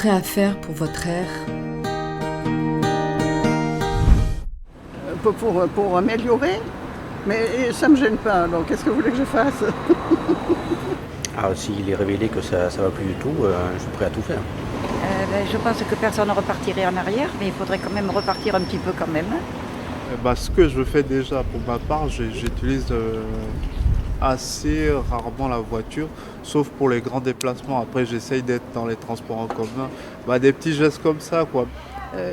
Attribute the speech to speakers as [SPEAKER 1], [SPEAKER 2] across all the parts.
[SPEAKER 1] prêt à faire pour votre air ?
[SPEAKER 2] Pour améliorer, mais ça ne me gêne pas, donc qu'est-ce que vous voulez que je fasse?
[SPEAKER 3] S'il est révélé que ça va plus du tout, je suis prêt à tout faire.
[SPEAKER 4] Je pense que personne ne repartirait en arrière, mais il faudrait quand même repartir un petit peu quand même.
[SPEAKER 5] Ce que je fais déjà pour ma part, j'utilise assez rarement la voiture, sauf pour les grands déplacements. Après, j'essaye d'être dans les transports en commun. Des petits gestes comme ça, quoi.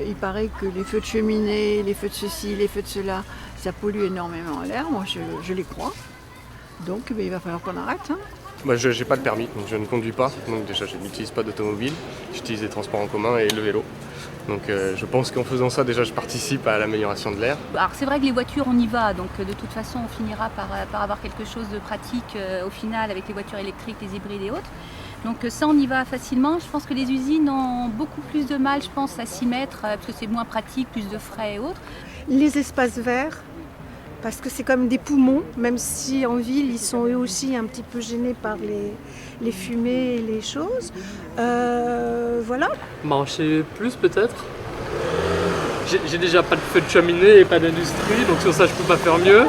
[SPEAKER 6] Il paraît que les feux de cheminée, les feux de ceci, les feux de cela, ça pollue énormément l'air. Moi, je les crois. Donc, il va falloir qu'on arrête.
[SPEAKER 7] Moi, je n'ai pas le permis, donc je ne conduis pas. Donc déjà, je n'utilise pas d'automobile. J'utilise les transports en commun et le vélo. Donc je pense qu'en faisant ça, déjà, je participe à l'amélioration de l'air.
[SPEAKER 8] Alors c'est vrai que les voitures, on y va. Donc de toute façon, on finira par avoir quelque chose de pratique au final avec les voitures électriques, les hybrides et autres. Donc ça, on y va facilement. Je pense que les usines ont beaucoup plus de mal, je pense, à s'y mettre parce que c'est moins pratique, plus de frais et autres.
[SPEAKER 9] Les espaces verts, parce que c'est comme des poumons, même si en ville, ils sont eux aussi un petit peu gênés par les fumées et les choses. Voilà.
[SPEAKER 10] Marcher plus peut-être. J'ai déjà pas de feu de cheminée et pas d'industrie, donc sur ça je peux pas faire mieux.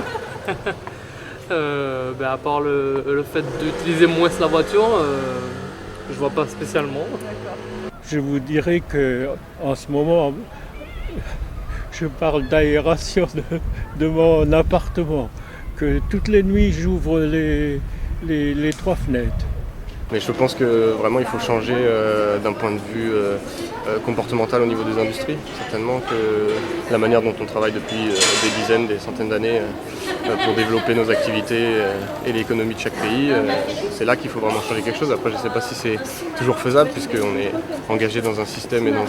[SPEAKER 10] À part le fait d'utiliser moins la voiture, je vois pas spécialement.
[SPEAKER 11] Je vous dirais qu'en ce moment, je parle d'aération de mon appartement, que toutes les nuits j'ouvre les 3 fenêtres.
[SPEAKER 7] Mais je pense que vraiment il faut changer d'un point de vue comportemental au niveau des industries. Certainement que la manière dont on travaille depuis des dizaines, des centaines d'années pour développer nos activités et l'économie de chaque pays, c'est là qu'il faut vraiment changer quelque chose. Après je ne sais pas si c'est toujours faisable puisqu'on est engagé dans un système et dans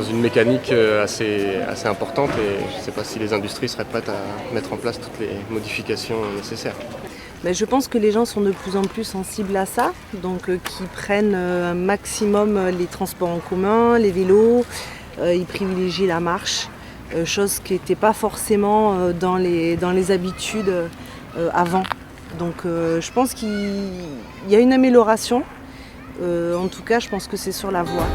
[SPEAKER 7] une mécanique assez importante et je ne sais pas si les industries seraient prêtes à mettre en place toutes les modifications nécessaires.
[SPEAKER 12] Je pense que les gens sont de plus en plus sensibles à ça, donc qui prennent un maximum les transports en commun, les vélos, ils privilégient la marche, chose qui n'était pas forcément dans les habitudes avant. Donc je pense qu'il y a une amélioration, en tout cas je pense que c'est sur la voie.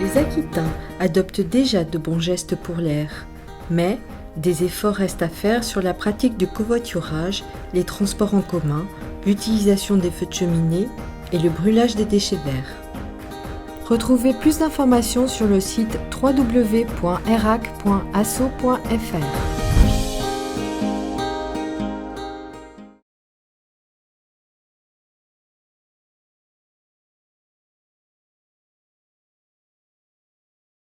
[SPEAKER 1] Les Aquitains adoptent déjà de bons gestes pour l'air, mais des efforts restent à faire sur la pratique du covoiturage, les transports en commun, l'utilisation des feux de cheminée et le brûlage des déchets verts. Retrouvez plus d'informations sur le site www.erac.asso.fr.